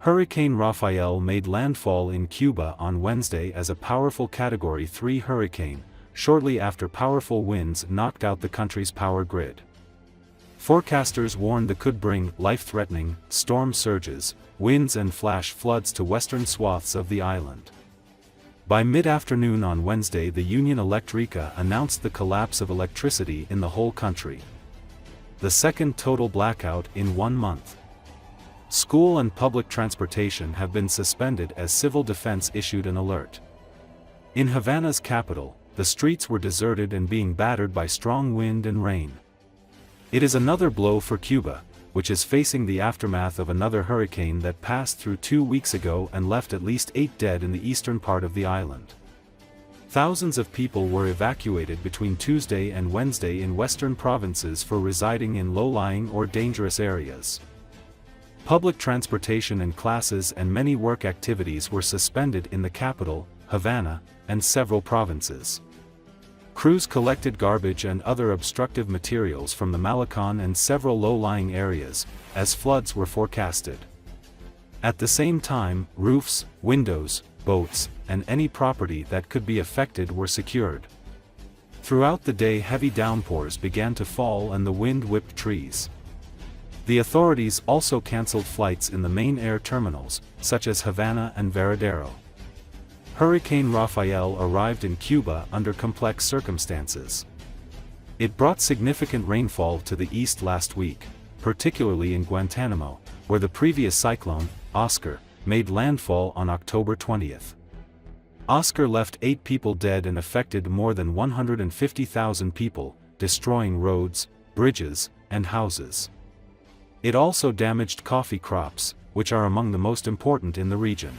Hurricane Rafael made landfall in Cuba on Wednesday as a powerful Category 3 hurricane, shortly after powerful winds knocked out the country's power grid. Forecasters warned it could bring life-threatening storm surges, winds and flash floods to western swaths of the island. By mid-afternoon on Wednesday, the Union Electrica announced the collapse of electricity in the whole country. The second total blackout in 1 month. School and public transportation have been suspended as civil defense issued an alert. In Havana's capital, the streets were deserted and being battered by strong wind and rain. It is another blow for Cuba, which is facing the aftermath of another hurricane that passed through 2 weeks ago and left at least 8 dead in the eastern part of the island. Thousands of people were evacuated between Tuesday and Wednesday in western provinces for residing in low-lying or dangerous areas. Public transportation and classes and many work activities were suspended in the capital, Havana, and several provinces. Crews collected garbage and other obstructive materials from the Malecon and several low-lying areas, as floods were forecasted. At the same time, roofs, windows, boats, and any property that could be affected were secured. Throughout the day, heavy downpours began to fall and the wind whipped trees. The authorities also canceled flights in the main air terminals, such as Havana and Varadero. Hurricane Rafael arrived in Cuba under complex circumstances. It brought significant rainfall to the east last week, particularly in Guantanamo, where the previous cyclone, Oscar, made landfall on October 20th. Oscar left 8 people dead and affected more than 150,000 people, destroying roads, bridges, and houses. It also damaged coffee crops, which are among the most important in the region.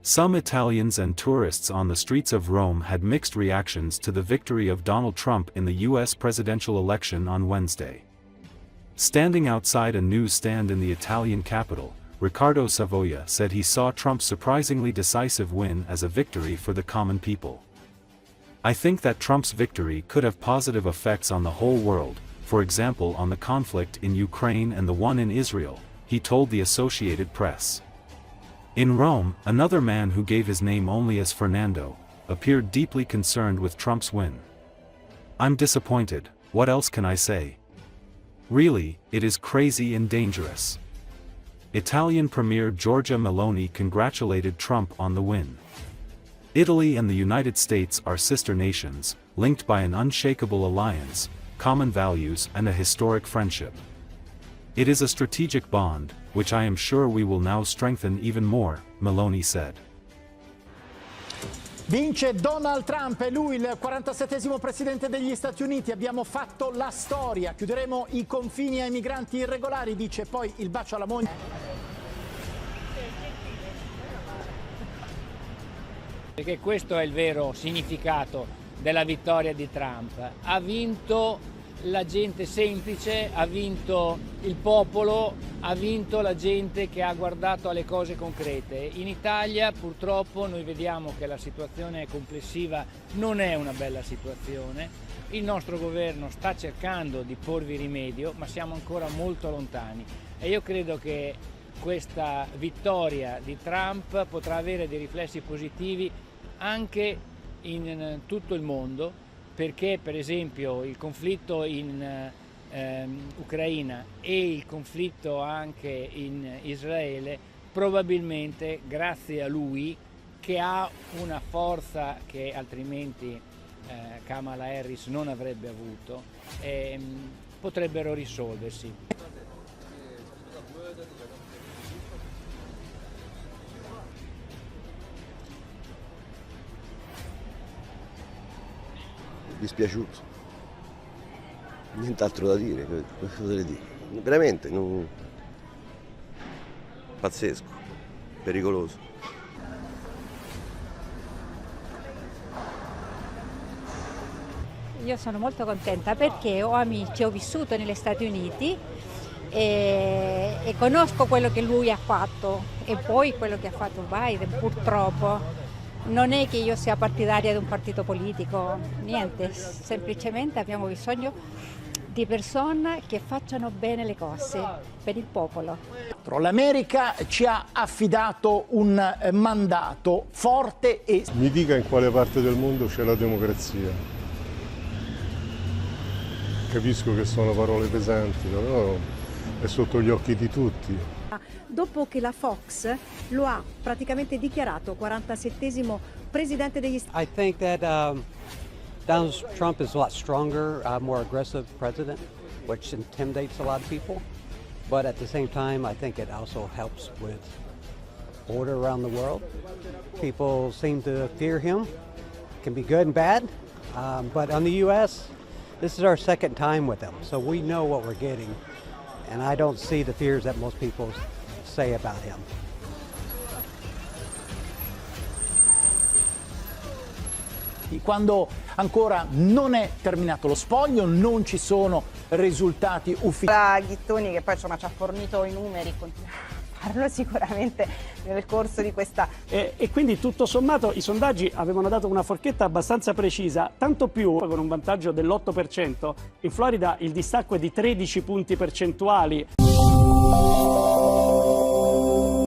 Some Italians and tourists on the streets of Rome had mixed reactions to the victory of Donald Trump in the U.S. presidential election on Wednesday. Standing outside a newsstand in the Italian capital, Riccardo Savoia, said he saw Trump's surprisingly decisive win as a victory for the common people. "I think that Trump's victory could have positive effects on the whole world, for example on the conflict in Ukraine and the one in Israel," he told the Associated Press. In Rome, another man who gave his name only as Fernando, appeared deeply concerned with Trump's win. "I'm disappointed, what else can I say? Really, it is crazy and dangerous." Italian Premier Giorgia Meloni congratulated Trump on the win. "Italy and the United States are sister nations, linked by an unshakable alliance, common values and a historic friendship. It is a strategic bond, which I am sure we will now strengthen even more," Meloni said. Vince Donald Trump, è lui il 47esimo presidente degli Stati Uniti. "Abbiamo fatto la storia, chiuderemo i confini ai migranti irregolari", dice poi il bacio alla moglie. Perché questo è il vero significato della vittoria di Trump. Ha vinto la gente semplice, ha vinto il popolo, ha vinto la gente che ha guardato alle cose concrete. In Italia purtroppo noi vediamo che la situazione complessiva non è una bella situazione. Il nostro governo sta cercando di porvi rimedio, ma siamo ancora molto lontani. E io credo che questa vittoria di Trump potrà avere dei riflessi positivi anche in tutto il mondo, perché per esempio il conflitto in Ucraina e il conflitto anche in Israele, probabilmente grazie a lui, che ha una forza che altrimenti Kamala Harris non avrebbe avuto, potrebbero risolversi. Dispiaciuto, nient'altro da dire, cosa potrei dire? Veramente, pazzesco, pericoloso. Io sono molto contenta perché ho amici, ho vissuto negli Stati Uniti e conosco quello che lui ha fatto e poi quello che ha fatto Biden, purtroppo. Non è che io sia partidaria di un partito politico, niente, semplicemente abbiamo bisogno di persone che facciano bene le cose per il popolo. L'America ci ha affidato un mandato forte e... Mi dica in quale parte del mondo c'è la democrazia. Capisco che sono parole pesanti, però è sotto gli occhi di tutti. Dopo che la Fox lo ha praticamente dichiarato 47esimo presidente degli Stati Uniti. I think that Donald Trump is a lot stronger, more aggressive president, which intimidates a lot of people. But at the same time, I think it also helps with order around the world. People seem to fear him. It can be good and bad. But on the U.S., this is our second time with him, so we know what we're getting. And I don't see the fears that most people say about him. Quando ancora non è terminato lo spoglio, non ci sono risultati ufficiali. Ghittoni, che poi insomma ci ha fornito i numeri, continua a farlo sicuramente nel corso di questa... E quindi tutto sommato i sondaggi avevano dato una forchetta abbastanza precisa, tanto più con un vantaggio dell'8%. In Florida il distacco è di 13 punti percentuali.